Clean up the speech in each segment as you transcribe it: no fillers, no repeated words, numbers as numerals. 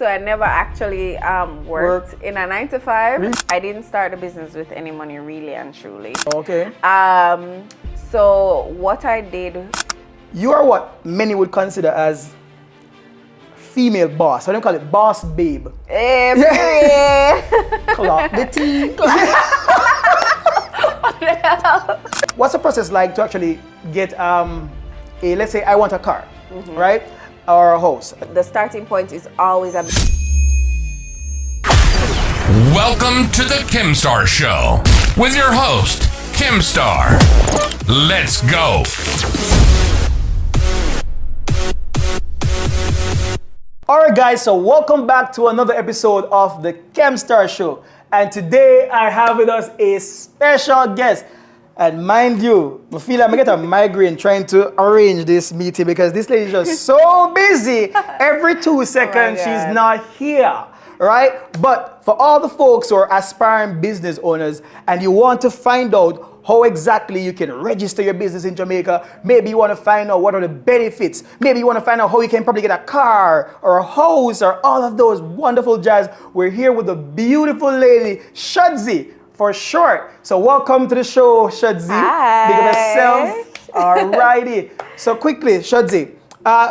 So I never actually worked in a 9 to 5. Really? I didn't start a business with any money, really and truly. Okay. So what I did. You are what many would consider as female boss. I don't call it boss babe. Yeah. Clock the tea. What's the process like to actually get let's say I want a car, right? Or a house? The starting point is always a... Welcome to the Kim Star Show with your host, Kim Star. Let's go. Alright guys, so welcome back to another episode of the Kim Star Show. And today I have with us a special guest. And mind you, I feel like I get a migraine trying to arrange this meeting because this lady is just so busy. Every 2 seconds she's not here, right? But for all the folks who are aspiring business owners and you want to find out how exactly you can register your business in Jamaica, maybe you want to find out what are the benefits, maybe you want to find out how you can probably get a car or a house or all of those wonderful jazz, we're here with the beautiful lady, Shudeen, for short. So welcome to the show, Shudeen. Hi. Big up yourself. Alrighty. So quickly, Shudeen,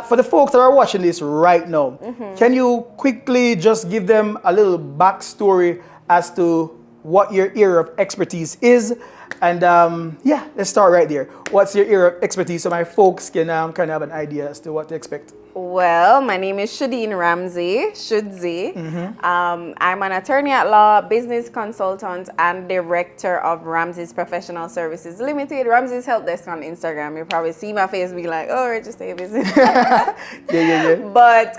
for the folks that are watching this right now, can you quickly just give them a little backstory as to what your area of expertise is? And yeah, let's start right there. What's your area of expertise so my folks can kind of have an idea as to what to expect? Well, my name is Shudeen Ramsey, Shudzi. I'm an attorney at law, business consultant, and director of Ramsey's Professional Services Limited. Ramsey's Help Desk on Instagram. You probably see my face be like, oh, register your business. Yeah. But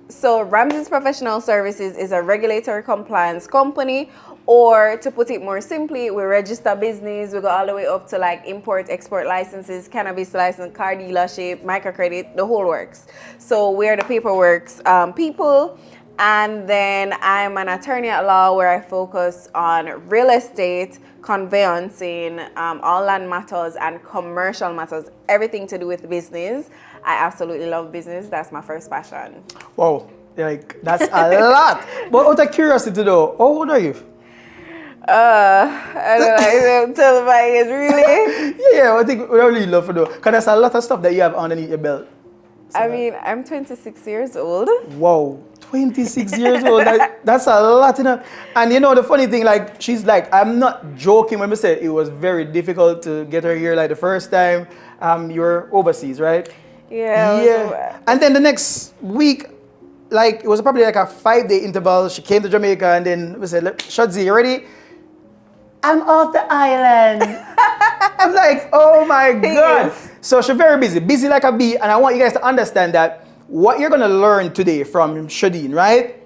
so Ramsey's Professional Services is a regulatory compliance company. Or to put it more simply, we register business, we go all the way up to like import, export licenses, cannabis license, car dealership, microcredit, the whole works. So we're the paperworks people. And then I'm an attorney at law where I focus on real estate, conveyancing, all land matters and commercial matters, everything to do with business. I absolutely love business. That's my first passion. Wow, like that's a lot. But out of curiosity though, how old are you? I don't know, tell my age, really? Yeah, I think we really love to know. Because there's a lot of stuff that you have underneath your belt. So I mean, I'm 26 years old. Wow, 26 years old. That's a lot, you know. And you know, the funny thing, like, she's like, I'm not joking when we say it was very difficult to get her here, like, the first time you were overseas, right? Yeah. And then the next week, like, it was probably like a 5-day interval. She came to Jamaica and then we said, look, Shudzi, you ready? I'm off the island. I'm like, oh my God. So she's very busy like a bee. And I want you guys to understand that what you're going to learn today from Shudeen, right,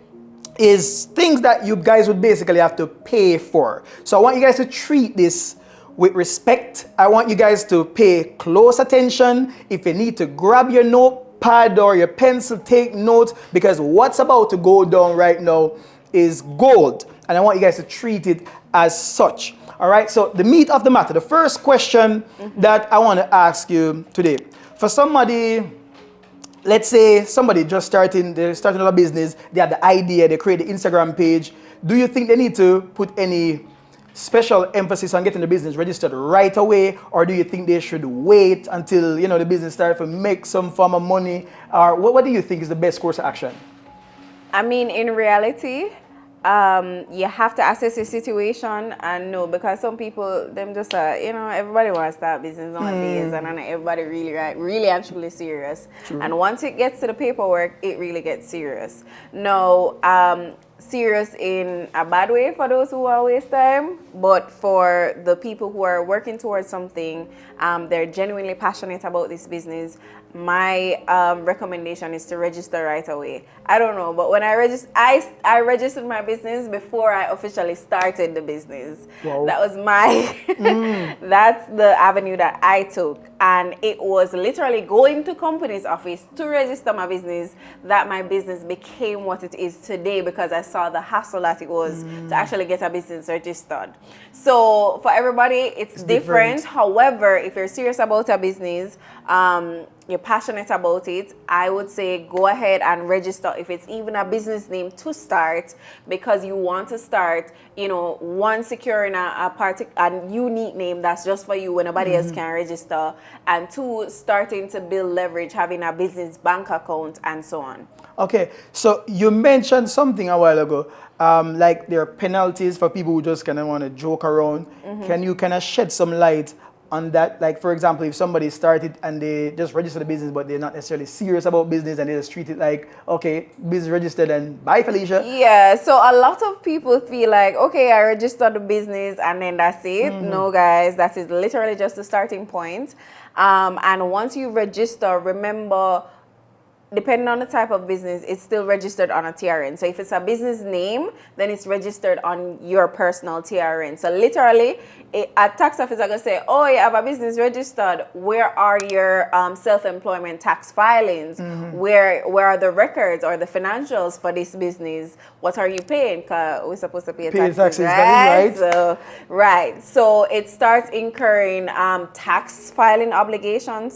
is things that you guys would basically have to pay for. So I want you guys to treat this with respect. I want you guys to pay close attention. If you need to grab your notepad or your pencil, take notes, because what's about to go down right now is gold. And I want you guys to treat it as such. All right, so the meat of the matter, the first question that I want to ask you today, for somebody, let's say somebody they're starting a business, they have the idea, they create the Instagram page, do you think they need to put any special emphasis on getting the business registered right away, or do you think they should wait until, you know, the business starts to make some form of money, or what do you think is the best course of action? I mean, in reality, you have to assess your situation and know, because some people, them just you know, everybody wants to start business nowadays, and everybody really actually serious. True. And once it gets to the paperwork, it really gets serious. No, serious in a bad way for those who are waste time, but for the people who are working towards something, they're genuinely passionate about this business. My recommendation is to register right away. I don't know, but when I registered my business before I officially started the business. Wow. That was that's the avenue that I took. And it was literally going to company's office to register my business that my business became what it is today, because I saw the hassle that it was to actually get a business registered. So for everybody, it's different. However, if you're serious about a business, you're passionate about it, I would say go ahead and register if it's even a business name to start, because you want to start, one, securing a unique name that's just for you when nobody else can register, and two, starting to build leverage, having a business bank account and so on. Okay, so you mentioned something a while ago, like there are penalties for people who just kind of want to joke around. Can you kind of shed some light on that? Like, for example, if somebody started and they just registered the business, but they're not necessarily serious about business and they just treat it like, okay, business registered and bye, Felicia. Yeah, so a lot of people feel like, okay, I registered the business and then that's it. No, guys, that is literally just the starting point. And once you register, remember, depending on the type of business, it's still registered on a TRN. So if it's a business name, then it's registered on your personal TRN. So literally, a tax officer going to say, oh, you have a business registered. Where are your self-employment tax filings? Where are the records or the financials for this business? What are you paying? Because we're supposed to pay taxes, right? That is right. So it starts incurring tax obligations.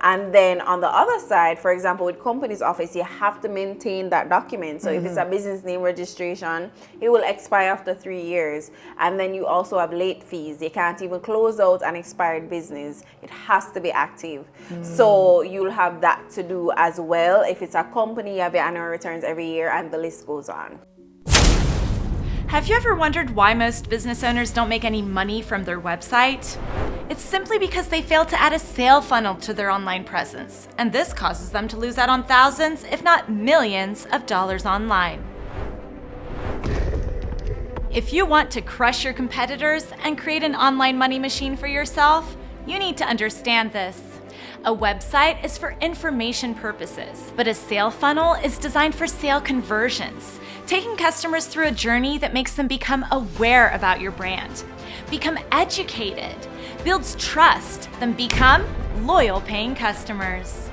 And then on the other side, for example, with company's office, you have to maintain that document. So if it's a business name registration, it will expire after 3 years. And then you also have late fees. You can't even close out an expired business. It has to be active. So you'll have that to do as well. If it's a company, you have your annual returns every year, and the list goes on. Have you ever wondered why most business owners don't make any money from their website? It's simply because they fail to add a sale funnel to their online presence, and this causes them to lose out on thousands, if not millions, of dollars online. If you want to crush your competitors and create an online money machine for yourself, you need to understand this. A website is for information purposes, but a sale funnel is designed for sale conversions, taking customers through a journey that makes them become aware about your brand, become educated, builds trust, then become loyal paying customers.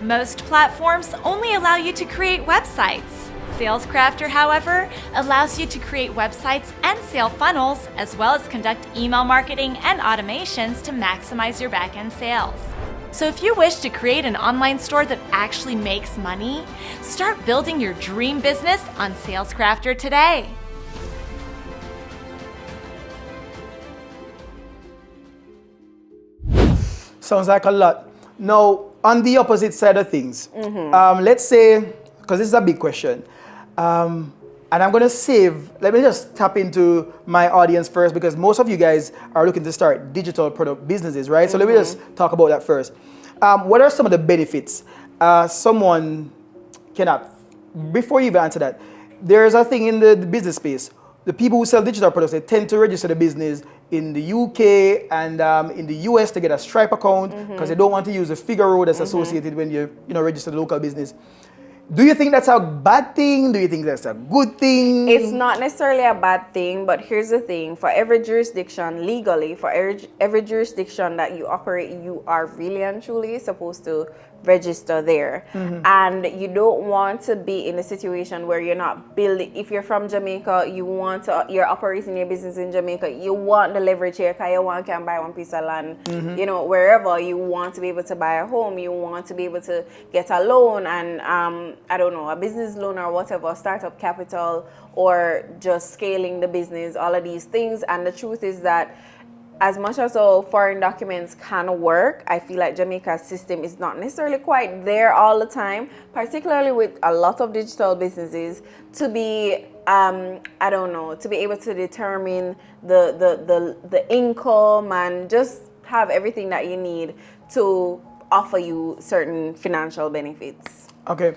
Most platforms only allow you to create websites. SalesCrafter, however, allows you to create websites and sale funnels, as well as conduct email marketing and automations to maximize your back-end sales. So if you wish to create an online store that actually makes money, start building your dream business on SalesCrafter today. Sounds like a lot. Now, on the opposite side of things, let's say, because this is a big question, and I'm going to let me just tap into my audience first, because most of you guys are looking to start digital product businesses, right? So let me just talk about that first. What are some of the benefits someone cannot, before you even answer that, there's a thing in the business space. The people who sell digital products, they tend to register the business in the UK and in the US to get a Stripe account, because they don't want to use the Figaro that's associated when you register the local business. Do you think that's a bad thing? Do you think that's a good thing? It's not necessarily a bad thing, but here's the thing. For every jurisdiction, legally, for every jurisdiction that you operate, you are really and truly supposed to register there. And you don't want to be in a situation where you're not building. If you're from Jamaica, you're operating your business in Jamaica, you want the leverage here because you can buy one piece of land, wherever. You want to be able to buy a home, you want to be able to get a loan and I don't know, a business loan or whatever, startup capital, or just scaling the business, all of these things. And the truth is that as much as all foreign documents can work, I feel like Jamaica's system is not necessarily quite there all the time, particularly with a lot of digital businesses, to be, to be able to determine the income and just have everything that you need to offer you certain financial benefits. Okay.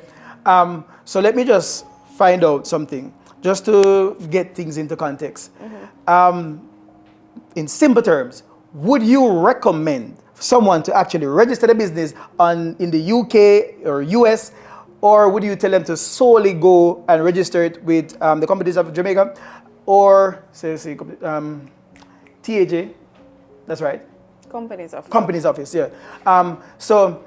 So let me just find out something, just to get things into context. In simple terms, would you recommend someone to actually register the business in the UK or US, or would you tell them to solely go and register it with the Companies of Jamaica, or TAJ? That's right. Companies Office. Companies Office, yeah. So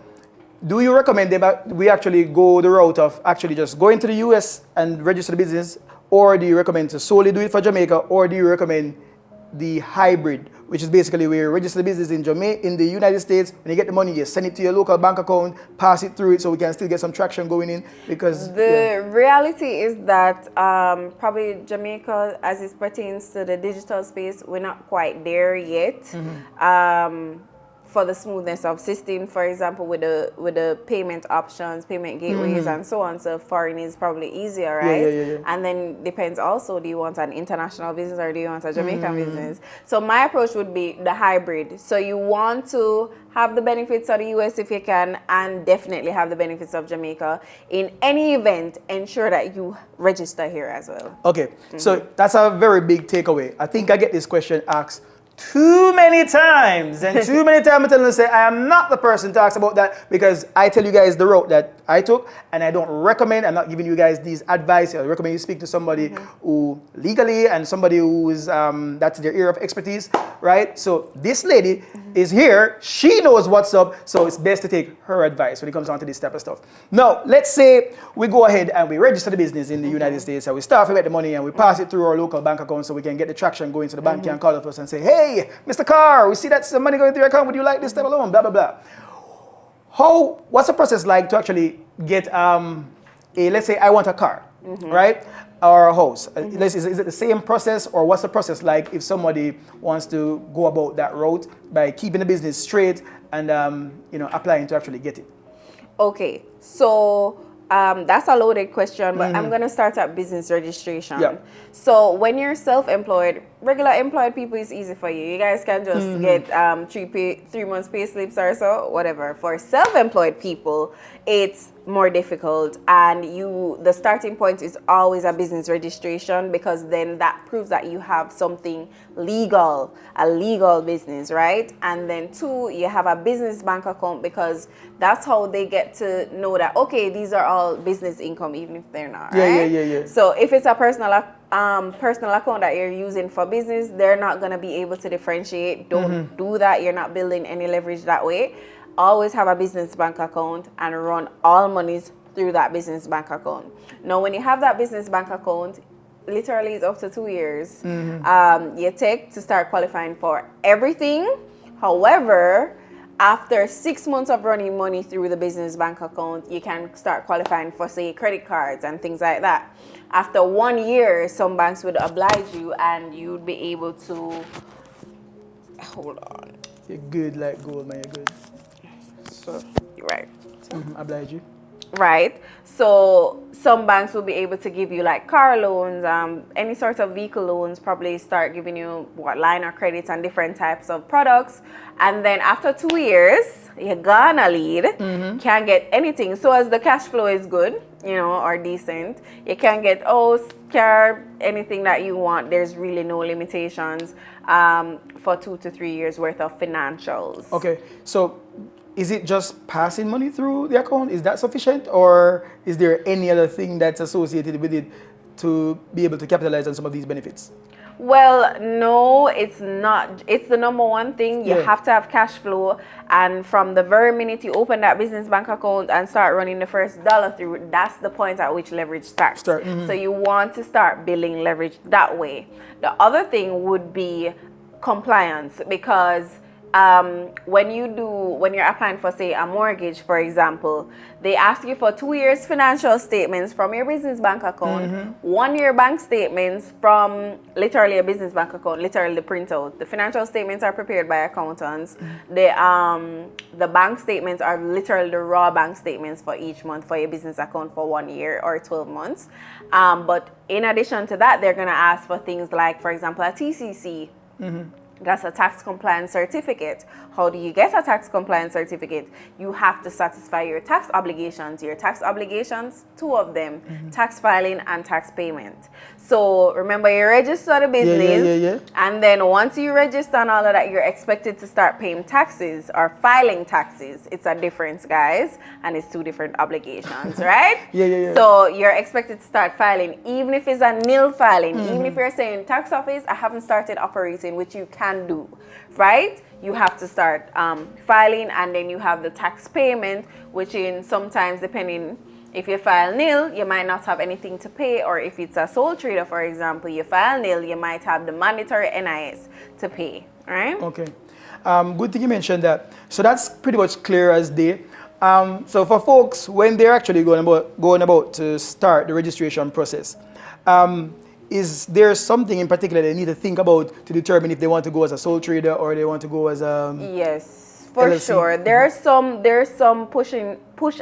do you recommend we actually go the route of actually just going to the US and register the business, or do you recommend to solely do it for Jamaica, or do you recommend the hybrid, which is basically where you register the business in the United States, when you get the money, you send it to your local bank account, pass it through it so we can still get some traction going in? Because the reality is that probably Jamaica, as it pertains to the digital space, we're not quite there yet. For the smoothness of system, for example, with the payment options, payment gateways, and so on. So foreign is probably easier, right? Yeah. And then depends also, do you want an international business or do you want a Jamaican business? So my approach would be the hybrid. So you want to have the benefits of the US if you can, and definitely have the benefits of Jamaica. In any event, ensure that you register here as well. Okay, so that's a very big takeaway. I think I get this question asked too many times, and too many times I'm telling you, say I am not the person to ask about that, because I tell you guys the route that I took, and I don't recommend, I'm not giving you guys these advice. I recommend you speak to somebody who legally, and somebody who is that's their area of expertise, right? So this lady is here, she knows what's up, so it's best to take her advice when it comes down to this type of stuff. Now, let's say we go ahead and we register the business in the United States, and we start to get the money and we pass it through our local bank account so we can get the traction going, so the bank can call us and say, hey, Mr. Carr, we see that some money going through your account. Would you like this type of loan? Blah, blah, blah. What's the process like to actually get let's say I want a car, right? Or a house. Is it the same process, or what's the process like if somebody wants to go about that route by keeping the business straight and applying to actually get it? Okay, so that's a loaded question, but I'm going to start at business registration. Yeah. So when you're self-employed, regular employed people is easy for you. You guys can just get 3 months pay slips or so, whatever. For self-employed people, it's more difficult, and the starting point is always a business registration, because then that proves that you have something legal, a legal business, right? And then 2, you have a business bank account, because that's how they get to know that, okay, these are all business income, even if they're not, right? Yeah. So if it's a personal account that you're using for business, they're not going to be able to differentiate. Don't do that. You're not building any leverage that way. Always have a business bank account and run all monies through that business bank account. Now, when you have that business bank account, literally it's up to 2 years you take to start qualifying for everything. However, after 6 months of running money through the business bank account, you can start qualifying for, say, credit cards and things like that. After 1 year, some banks would oblige you, and you'd be able to, hold on. You're good like gold, man, you're good. So, right. Oblige you. Right. So some banks will be able to give you like car loans, any sort of vehicle loans, probably start giving you line of credits and different types of products. And then after 2 years, you're gonna lead, can't get anything. So as the cash flow is good, or decent, you can get car, anything that you want. There's really no limitations for 2 to 3 years worth of financials. Okay, so is it just passing money through the account? Is that sufficient, or is there any other thing that's associated with it to be able to capitalize on some of these benefits? Well, no, it's not. It's the number one thing. You have to have cash flow, and from the very minute you open that business bank account and start running the first dollar through, that's the point at which leverage starts. So you want to start building leverage that way. The other thing would be compliance, because when you're applying for, say, a mortgage, for example, they ask you for 2 years financial statements from your business bank account, 1 year bank statements from literally a business bank account, literally the printout. The financial statements are prepared by accountants. The bank statements are literally the raw bank statements for each month for your business account for 1 year or 12 months. But in addition to that, they're going to ask for things like, for example, a TCC. That's a tax compliance certificate. How do you get a tax compliance certificate? You have to satisfy your tax obligations. Your tax obligations, 2 of them, tax filing and tax payment. So remember, you register the business, and then once you register and all of that, you're expected to start paying taxes or filing taxes. It's a difference, guys, and it's 2 different obligations, right? So you're expected to start filing, even if it's a nil filing, even if you're saying tax office, I haven't started operating, which you can do, right? you have to start filing, and then you have the tax payment, which in sometimes depending, if you file nil, you might not have anything to pay, or if it's a sole trader, for example, you file nil, you might have the mandatory NIS to pay, right? Okay. Good thing you mentioned that. So that's pretty much clear as day. So for folks, when they're actually going about to start the registration process, is there something in particular they need to think about to determine if they want to go as a sole trader or they want to go as a Yes, for LLC? sure. There's some push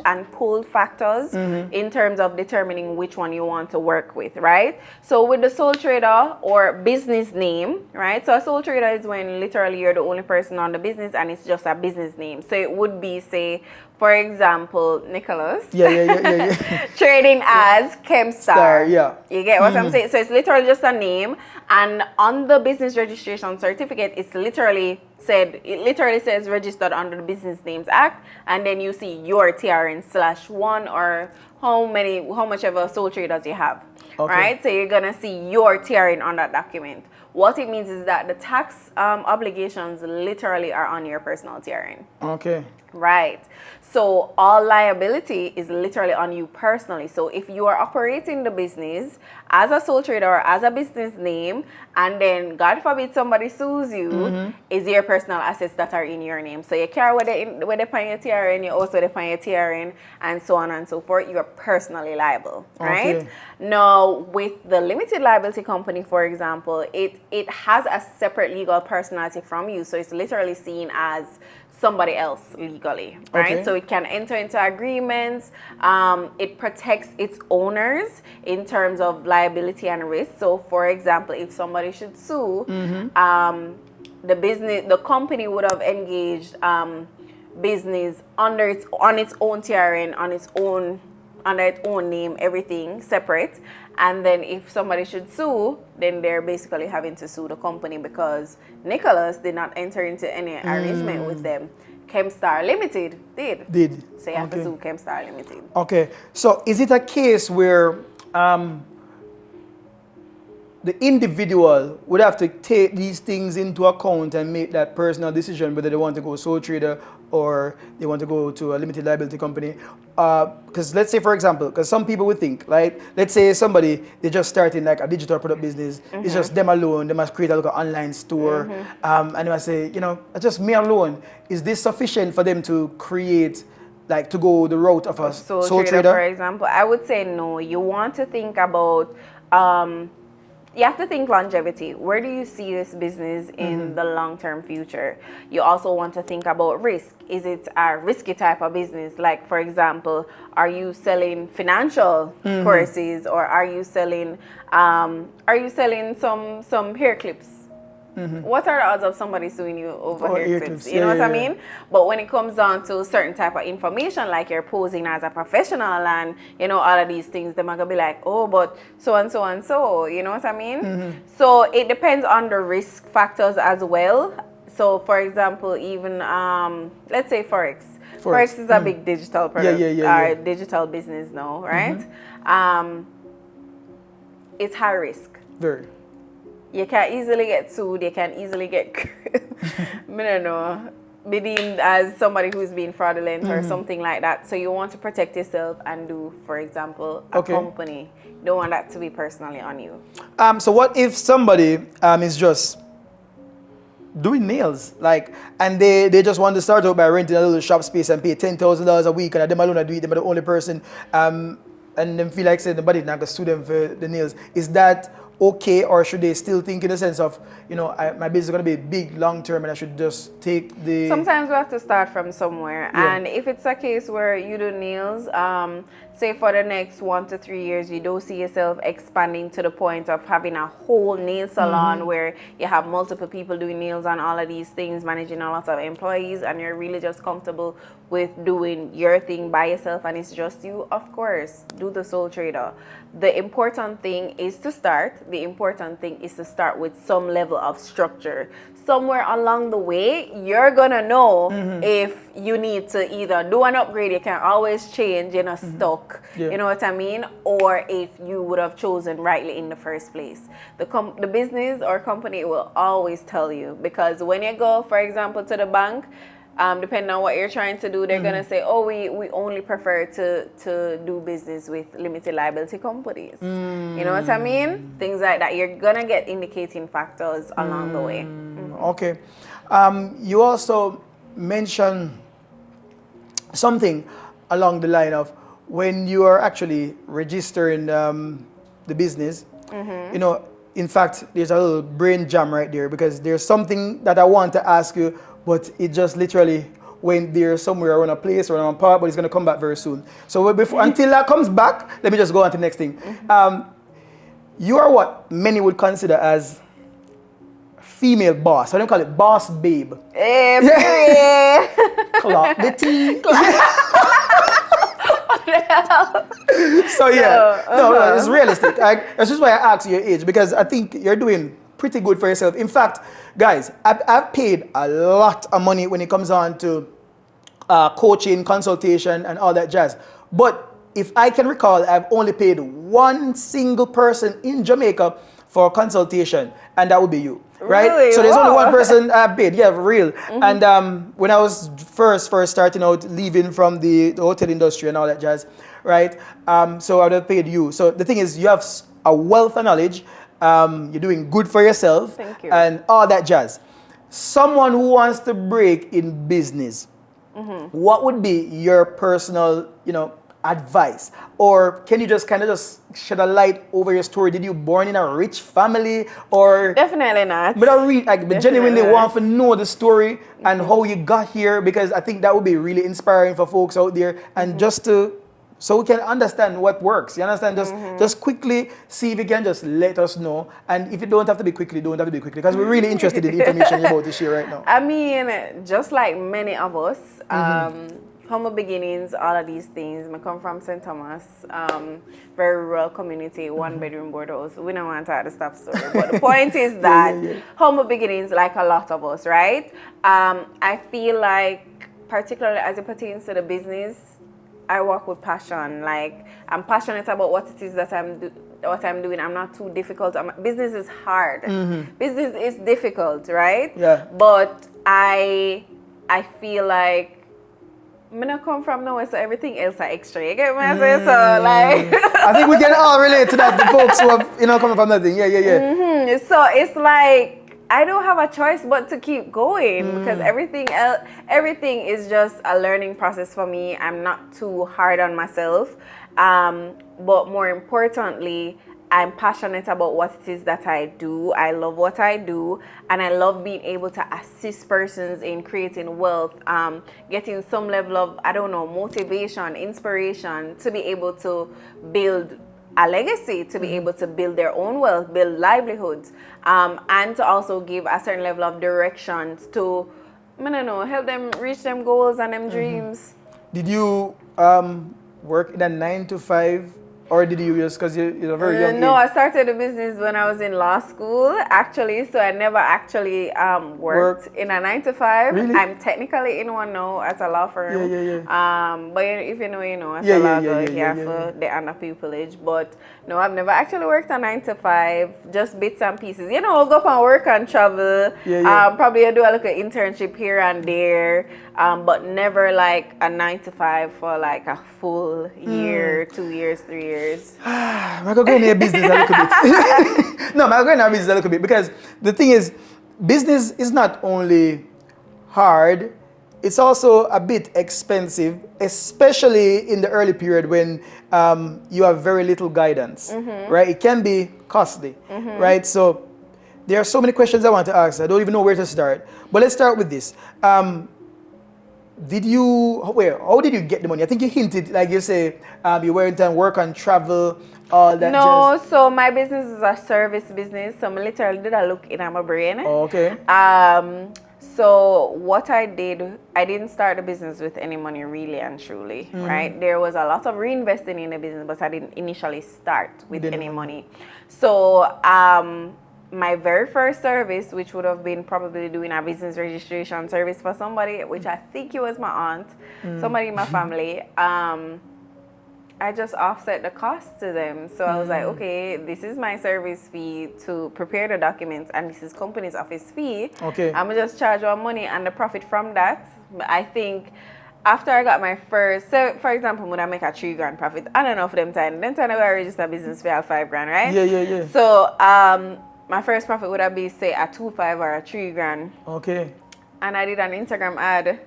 and pull factors in terms of determining which one you want to work with, right? So with the sole trader or business name, right? So a sole trader is when literally you're the only person on the business and it's just a business name. So it would be, say, for example, Nicholas. Yeah. Trading as Chemstar. Yeah. You get what I'm saying? So it's literally just a name, and on the business registration certificate, it literally says registered under the Business Names Act, and then you see your TRN/1 or how much ever sole traders you have. Okay. Right? So you're gonna see your TRN on that document. What it means is that the tax obligations literally are on your personal TRN. Okay. Right. So all liability is literally on you personally. So if you are operating the business as a sole trader or as a business name, and then God forbid somebody sues you, is your personal assets that are in your name. So you carry where they find your TRN, you also define your TRN, and so on and so forth. You are personally liable, right? Okay. Now, with the limited liability company, for example, it has a separate legal personality from you. So it's literally seen as somebody else legally, right? Okay. So it can enter into agreements. It protects its owners in terms of liability and risk. So, for example, if somebody should sue, the company would have engaged business on its own TRN, under its own name, everything separate. And then if somebody should sue, then they're basically having to sue the company because Nicholas did not enter into any arrangement with them. Chemstar Limited did. So you have to sue Chemstar Limited. Okay. So is it a case where the individual would have to take these things into account and make that personal decision whether they want to go sole trader or they want to go to a limited liability company? Because let's say, for example, because some people would think, like, let's say somebody, they're just starting like a digital product business, it's just them alone, they must create a little online store, and they must say, it's just me alone. Is this sufficient for them to create, like, to go the route of a sole trader? For example? I would say no. You want to think about you have to think longevity. Where do you see this business in the long-term future? You also want to think about risk. Is it a risky type of business? Like, for example, are you selling financial courses, or are you selling some hair clips? What are the odds of somebody suing you over hair clips? You know what I mean? But when it comes down to certain type of information, like you're posing as a professional and, all of these things, they're going to be like, oh, but so and so and so, you know what I mean? So it depends on the risk factors as well. So, for example, even, let's say Forex. Forex is a big digital product, digital business now, right? It's high risk. Very. You can easily get sued. You can easily get, be deemed as somebody who's being fraudulent or something like that. So you want to protect yourself and do, for example, a company. You don't want that to be personally on you. So what if somebody is just doing nails, like, and they just want to start out by renting a little shop space and pay $10,000 a week, and them alone do it, they're the only person, and them feel like saying nobody not gonna sue them for the nails. Is that okay, or should they still think in the sense of, my business is going to be big long term and I should just take the... Sometimes we have to start from somewhere. And if it's a case where you do nails, say for the next 1 to 3 years, you don't see yourself expanding to the point of having a whole nail salon where you have multiple people doing nails and all of these things, managing a lot of employees, and you're really just comfortable with doing your thing by yourself and it's just you, of course, do the sole trader. The important thing is to start. The important thing is to start with some level of structure. Somewhere along the way, you're gonna know if you need to either do an upgrade. You can always change, you're not stuck. luck, Yeah. you know what I mean, or if you would have chosen rightly in the first place. The business or company will always tell you, because when you go, for example, to the bank, depending on what you're trying to do, they're gonna say, oh, we only prefer to do business with limited liability companies. You know what I mean? Things like that. You're gonna get indicating factors along the way. Okay. You also mentioned something along the line of when you are actually registering the business, you know, in fact, there's a little brain jam right there, because there's something that I want to ask you, but it just literally went there somewhere around a place or around a part, but it's going to come back very soon. So before, until that comes back, let me just go on to the next thing. You are what many would consider as female boss. I don't call it boss babe. Period. Clock the tea. So yeah, no, it's realistic. That's just why I asked your age, because I think you're doing pretty good for yourself. In fact, guys, I've paid a lot of money when it comes on to coaching, consultation, and all that jazz. But if I can recall, I've only paid one single person in Jamaica for consultation, and that would be you. Right? Really? So there's only Wow. one person I've paid. Yeah, for real. And when I was first starting out, leaving from the hotel industry and all that jazz, right? So I would have paid you. So the thing is, you have a wealth of knowledge. You're doing good for yourself. Thank you. And all that jazz. Someone who wants to break in business, what would be your personal, advice? Or can you just kind of just shed a light over your story? Did you born in a rich family, or Definitely not. but I genuinely not. want to know the story and how you got here, because I think that would be really inspiring for folks out there, and just so we can understand what works. You understand? Just quickly see if you can just let us know. And if it don't have to be quickly, don't have to be quickly, because we're really interested in the information you're about to share right now. I mean, just like many of us, humble beginnings, all of these things. I come from St. Thomas, very rural community, one bedroom boardhouse. We don't want to talk the stuff story, but the point is that humble beginnings, like a lot of us, right? I feel like, particularly as it pertains to the business, I work with passion. Like, I'm passionate about what it is that what I'm doing. I'm not too difficult. Business is hard. Business is difficult, right? Yeah. But I feel like I not come from nowhere, so everything else are extra. You get what I say? So like, I think we can all relate to that. The folks who have coming from nothing. Yeah. So it's like I don't have a choice but to keep going, because everything is just a learning process for me. I'm not too hard on myself, but more importantly, I'm passionate about what it is that I do. I love what I do, and I love being able to assist persons in creating wealth, getting some level of, motivation, inspiration, to be able to build a legacy, to be able to build their own wealth, build livelihoods, and to also give a certain level of directions to, help them reach them goals and them dreams. Did you work in a 9 to 5? Or did you just, because you're a very young No, age? I started a business when I was in law school, actually, so I never actually worked in a 9 to 5. Really? I'm technically in one now at a law firm. But if you know, as a law girl, you have for the underprivileged. But no, I've never actually worked a 9 to 5, just bits and pieces. Go up and work and travel. Probably I do a little internship here and there, but never like a 9 to 5 for like a full year, 2 years, 3 years. I'm going to go into business a little bit. No, I'm going to business a little bit, because the thing is, business is not only hard, it's also a bit expensive, especially in the early period when you have very little guidance, right? It can be costly, right? So there are so many questions I want to ask. I don't even know where to start. But let's start with this. How did you get the money? I think you hinted, like you say, you went and work and travel, all that. No, so my business is a service business. So I literally did a look in my brain. Oh, okay. So what I did, I didn't start the business with any money, really and truly, right? There was a lot of reinvesting in the business, but I didn't initially start with any money. So my very first service, which would have been probably doing a business registration service for somebody, which I think it was my aunt, somebody in my family, I just offset the cost to them. So I was like, okay, this is my service fee to prepare the documents, and this is company's office fee. Okay. I'm gonna just charge our money and the profit from that. I think after I got my first, so for example, when I make a $3,000 profit, I don't know for them time I register business for $5,000, right? Yeah. So my first profit would have been say a 2,500 or a $3,000. Okay. And I did an Instagram ad.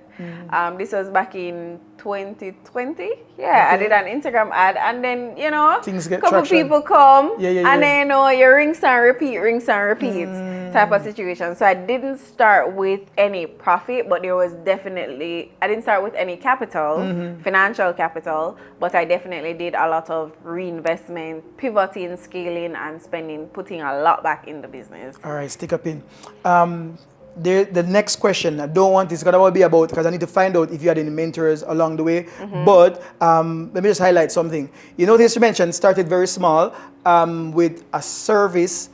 This was back in 2020. Yeah, I did an Instagram ad, and then things get couple traction. people come, Yeah. and then you rinse and repeat type of situation. So I didn't start with any profit, but there was definitely I didn't start with any capital, financial capital, but I definitely did a lot of reinvestment, pivoting, scaling, and spending, putting a lot back in the business. All right, stick up in. The next question, I don't want this to be about, because I need to find out if you had any mentors along the way. But let me just highlight something. This you mentioned started very small with a service.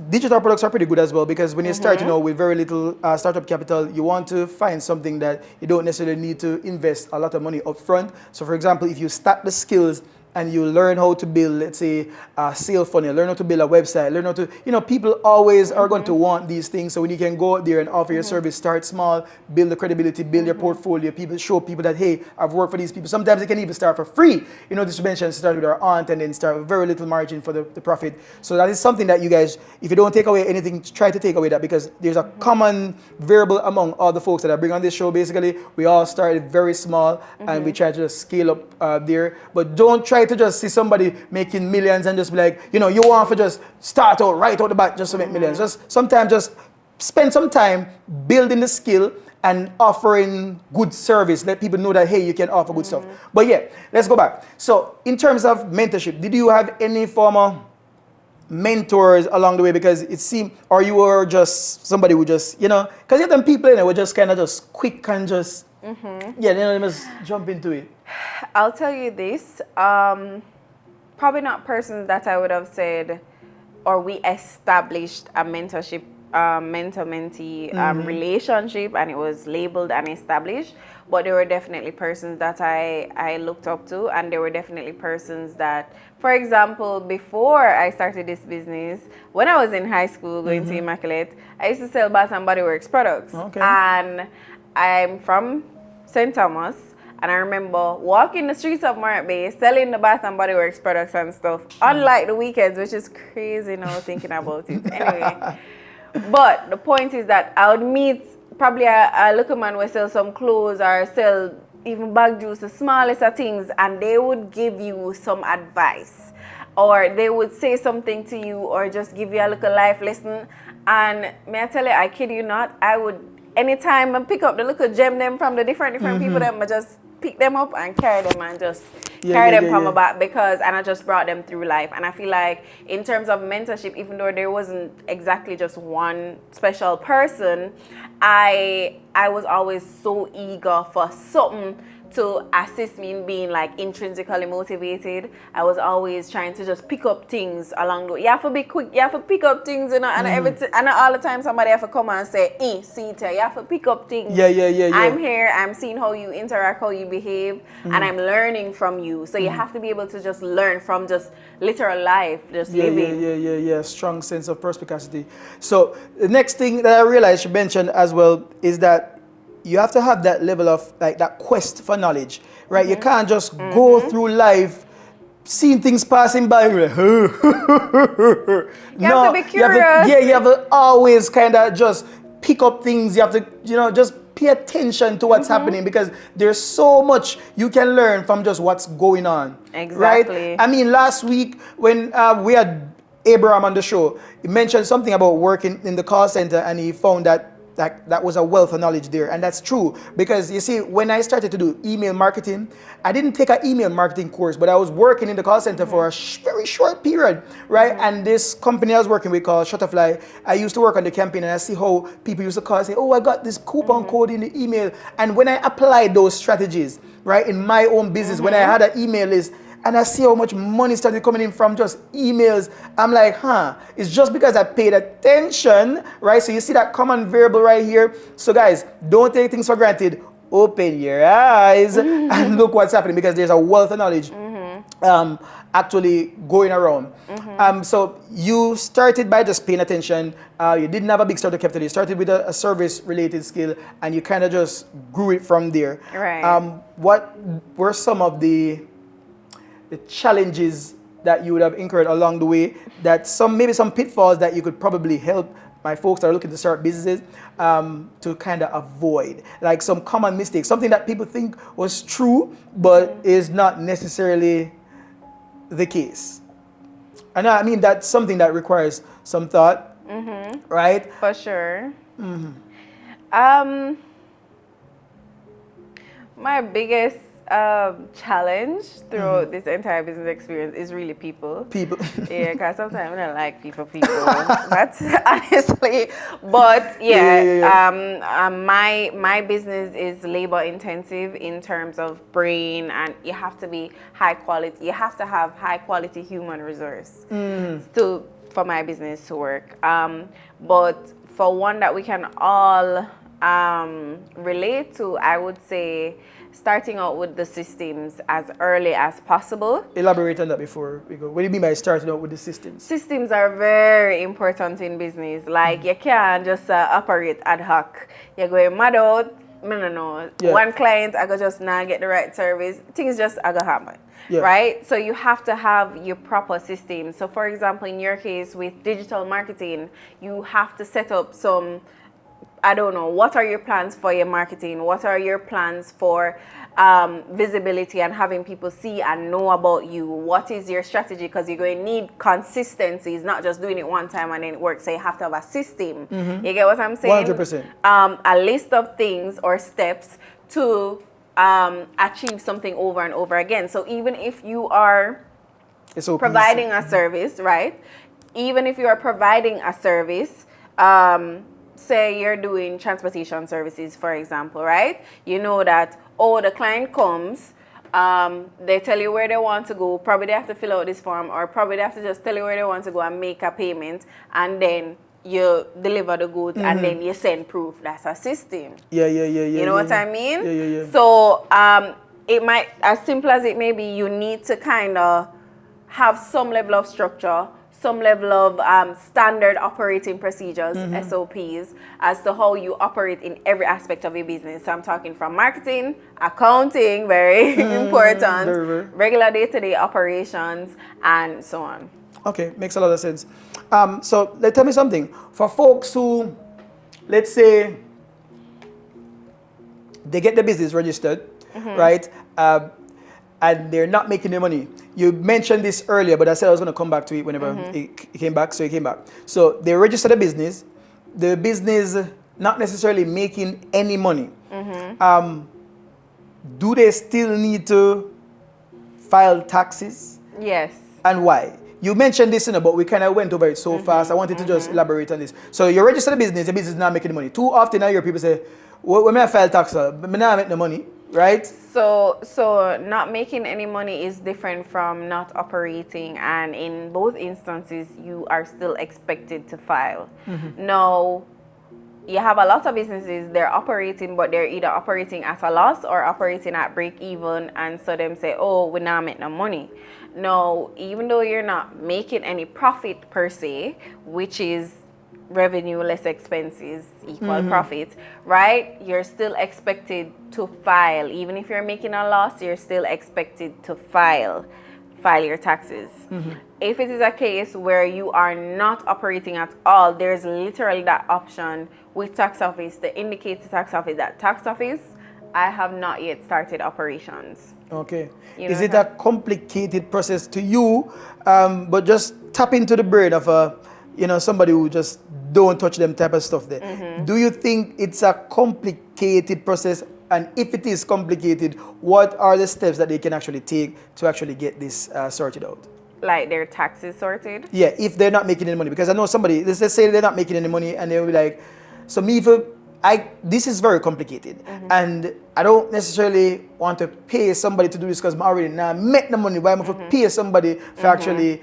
Digital products are pretty good as well, because when you start, with very little startup capital, you want to find something that you don't necessarily need to invest a lot of money up front. So for example, if you start the skills and you learn how to build, let's say, a sales funnel, learn how to build a website, learn how to, people always are going to want these things. So when you can go out there and offer your service, start small, build the credibility, build your portfolio, show people that, hey, I've worked for these people. Sometimes they can even start for free. This mention start with our aunt and then start with very little margin for the profit. So that is something that you guys, if you don't take away anything, try to take away that, because there's a common variable among all the folks that I bring on this show. Basically, we all started very small and we try to just scale up there. But don't try to just see somebody making millions and just be like, you want to just start out right out the bat just to make millions. Just sometimes just spend some time building the skill and offering good service. Let people know that, hey, you can offer good stuff. But yeah, let's go back. So in terms of mentorship, did you have any former mentors along the way? Because it seemed, or you were just somebody who just, because you have them people were just kind of just quick and just, they must jump into it. I'll tell you this, probably not persons that I would have said, or we established a mentorship, mentor-mentee relationship, and it was labeled and established, but there were definitely persons that I looked up to, and there were definitely persons that, for example, before I started this business, when I was in high school going to Immaculate, I used to sell Bath and Body Works products. Okay. And I'm from St. Thomas, and I remember walking the streets of Morant Bay selling the Bath and Body Works products and stuff, unlike the weekends, which is crazy now thinking about it. Anyway, but the point is that I would meet probably a local man who sell some clothes or sell even bag juice, the smallest of things, and they would give you some advice, or they would say something to you, or just give you a little life lesson. And may I tell you, I kid you not, I would, anytime I pick up the little gem them from the different people, them I just pick them up and carry them and just carry them from my back, and I just brought them through life. And I feel like in terms of mentorship, even though there wasn't exactly just one special person, I was always so eager for something to assist me in being like intrinsically motivated. I was always trying to just pick up things along the way. You have to be quick, you have to pick up things, and and all the time somebody have to come and say, see it, you have to pick up things. Yeah. I'm here, I'm seeing how you interact, how you behave, and I'm learning from you. So you have to be able to just learn from just literal life, just living. Yeah. Strong sense of perspicacity. So the next thing that I realized you mentioned as well is that you have to have that level of like that quest for knowledge, right? You can't just go through life seeing things passing by. You have to be curious. You have to always kind of just pick up things. You have to, just pay attention to what's happening, because there's so much you can learn from just what's going on. Exactly. Right? I mean, last week when we had Abraham on the show, he mentioned something about working in the call center, and he found that was a wealth of knowledge there. And that's true, because you see, when I started to do email marketing, I didn't take an email marketing course, but I was working in the call center for a very short period, right? And this company I was working with called Shutterfly, I used to work on the campaign, and I see how people used to call and say, oh, I got this coupon code in the email. And when I applied those strategies, right, in my own business, when I had an email list, and I see how much money started coming in from just emails, I'm like, it's just because I paid attention, right? So you see that common variable right here. So guys, don't take things for granted. Open your eyes and look what's happening, because there's a wealth of knowledge actually going around. So you started by just paying attention. You didn't have a big startup capital. You started with a service-related skill, and you kind of just grew it from there. Right. What were some of the challenges that you would have incurred along the way? That maybe some pitfalls that you could probably help my folks that are looking to start businesses to kind of avoid, like some common mistakes, something that people think was true but is not necessarily the case. And I mean that's something that requires some thought, right? For sure. My biggest challenge through this entire business experience is really people. People. Yeah, because sometimes I don't like people. That's honestly. But my business is labor intensive in terms of brain, and you have to be high quality. You have to have high quality human resource for my business to work. But for one that we can all relate to, I would say starting out with the systems as early as possible. Elaborate on that before we go. What do you mean by starting out with the systems? Systems are very important in business. Like you can't just operate ad hoc. You're going mad out. No. Yeah. One client, I go just not get the right service. Things just I go happen. Yeah. Right? So you have to have your proper systems. So for example, in your case with digital marketing, you have to set up some, I don't know, what are your plans for your marketing? What are your plans for visibility and having people see and know about you? What is your strategy? Because you're going to need consistency. It's not just doing it one time and then it works. So you have to have a system. You get what I'm saying? 100%. A list of things or steps to achieve something over and over again. So even if you are providing a service, right? Even if you are providing a service, say you're doing transportation services, for example, right? You know that, the client comes, they tell you where they want to go, probably they have to fill out this form, or probably they have to just tell you where they want to go and make a payment, and then you deliver the goods, and then you send proof. That's a system. Yeah. You know what I mean? Yeah. So it might, as simple as it may be, you need to kind of have some level of structure, some level of standard operating procedures, SOPs, as to how you operate in every aspect of your business. So I'm talking from marketing, accounting, very important, very. regular day-to-day operations, and so on. Okay, makes a lot of sense. So tell me something. For folks who, let's say, they get the business registered, right? And they're not making the money. You mentioned this earlier, but I said I was going to come back to it whenever it came back, so it came back. So they registered the business not necessarily making any money. Do they still need to file taxes? Yes. And why? You mentioned this, but we kind of went over it so fast. I wanted to just elaborate on this. So you register the business is not making money. Too often I hear people say, when I file tax, I not make no money. Right? So not making any money is different from not operating, and in both instances you are still expected to file. Now, you have a lot of businesses, they're operating, but they're either operating at a loss or operating at break even, and so them say, we not make no money. Now, even though you're not making any profit per se, which is revenue less expenses equal profit, right? You're still expected to file. Even if you're making a loss, you're still expected to file your taxes. If it is a case where you are not operating at all, there's literally that option with tax office to indicate to tax office that tax office, I have not yet started operations. Okay. You know Is it a complicated process to you? But just tap into the brain of somebody who just don't touch them type of stuff there. Do you think it's a complicated process? And if it is complicated, what are the steps that they can actually take to actually get this sorted out? Like their taxes sorted? Yeah, if they're not making any money. Because I know somebody, let's just say they're not making any money, and they'll be like, so me, this is very complicated. And I don't necessarily want to pay somebody to do this because I'm already now make the money. Why am I to pay somebody for actually,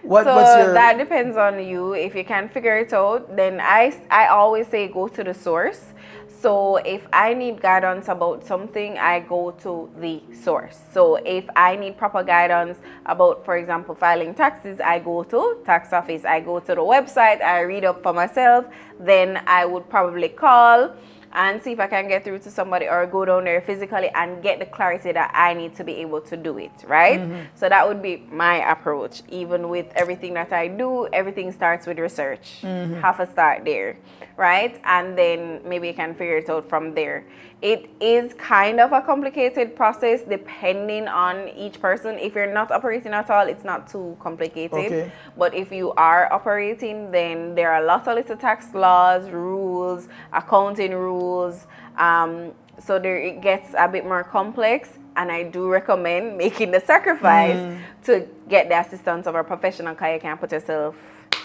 what's your... That depends on you. If you can figure it out, then I always say go to the source. So if I need guidance about something, I go to the source. So if I need proper guidance about, for example, filing taxes, I go to tax office. I go to the website, I read up for myself, then I would probably call and see if I can get through to somebody or go down there physically and get the clarity that I need to be able to do it, right? So that would be my approach. Even with everything that I do, everything starts with research. Have a start there, right? And then maybe you can figure it out from there. It is kind of a complicated process depending on each person. If you're not operating at all, it's not too complicated. Okay. But if you are operating, then there are lots of little tax laws, rules, accounting rules. So there it gets a bit more complex. And I do recommend making the sacrifice to get the assistance of a professional, because you can put yourself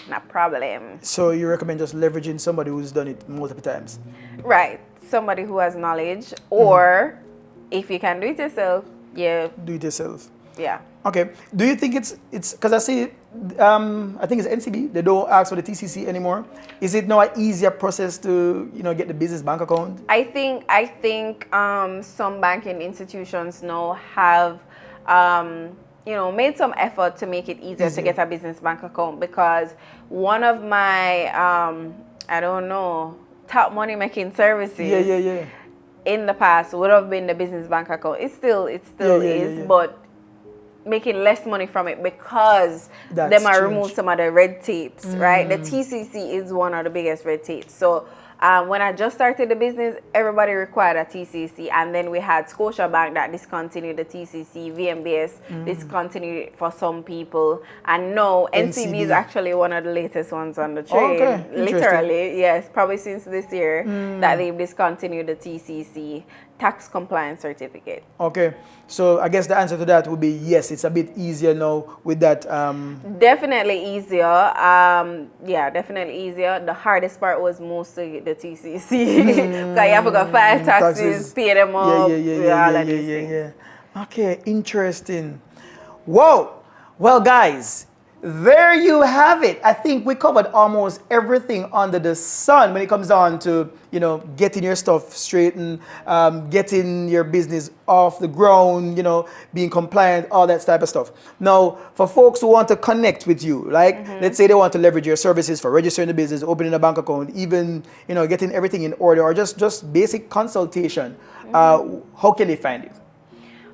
in a problem. So you recommend just leveraging somebody who's done it multiple times? Right. Somebody who has knowledge, or if you can do it yourself, yeah. Do it yourself. Yeah. Okay. Do you think it's because I see, I think it's NCB, they don't ask for the TCC anymore. Is it now an easier process to, get the business bank account? I think some banking institutions now have, made some effort to make it easier to get a business bank account, because one of my, top money making services in the past would have been the business bank account. It still is, but making less money from it because they might remove some of the red tapes, right? The TCC is one of the biggest red tapes. So when I just started the business, everybody required a TCC, and then we had Scotiabank that discontinued the TCC, VMBS discontinued it for some people, and now NCB is actually one of the latest ones on the train. Okay. Literally, yes, probably since this year that they've discontinued the TCC, tax compliance certificate. Okay, so I guess the answer to that would be yes, it's a bit easier now with that. Definitely easier. Yeah, definitely easier. The hardest part was mostly the TCC. Because you have to go file taxes, pay them up. Yeah. Okay, interesting. Whoa. Well, guys, there you have it. I think we covered almost everything under the sun when it comes down to, getting your stuff straightened, getting your business off the ground, being compliant, all that type of stuff. Now, for folks who want to connect with you, let's say they want to leverage your services for registering the business, opening a bank account, even, getting everything in order, or just basic consultation, how can they find you?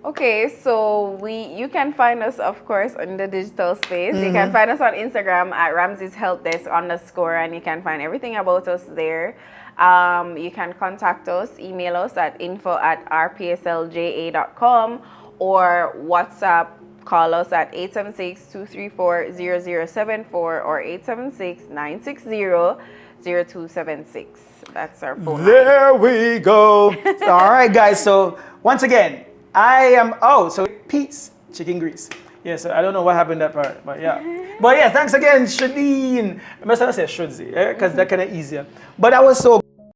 Okay, so you can find us, of course, in the digital space. You can find us on Instagram at Ramsey's Help Desk _ and you can find everything about us there. You can contact us, email us at info@rpslja.com, or WhatsApp, call us at 876-234-0074 or 876-960-0276. That's our phone line. There we go. All right, guys. So once again, so peace, chicken grease. Yeah, so I don't know what happened that part, but yeah. But yeah, thanks again, Shudeen. I must have said Shudzi, because that's kind of easier. But that was so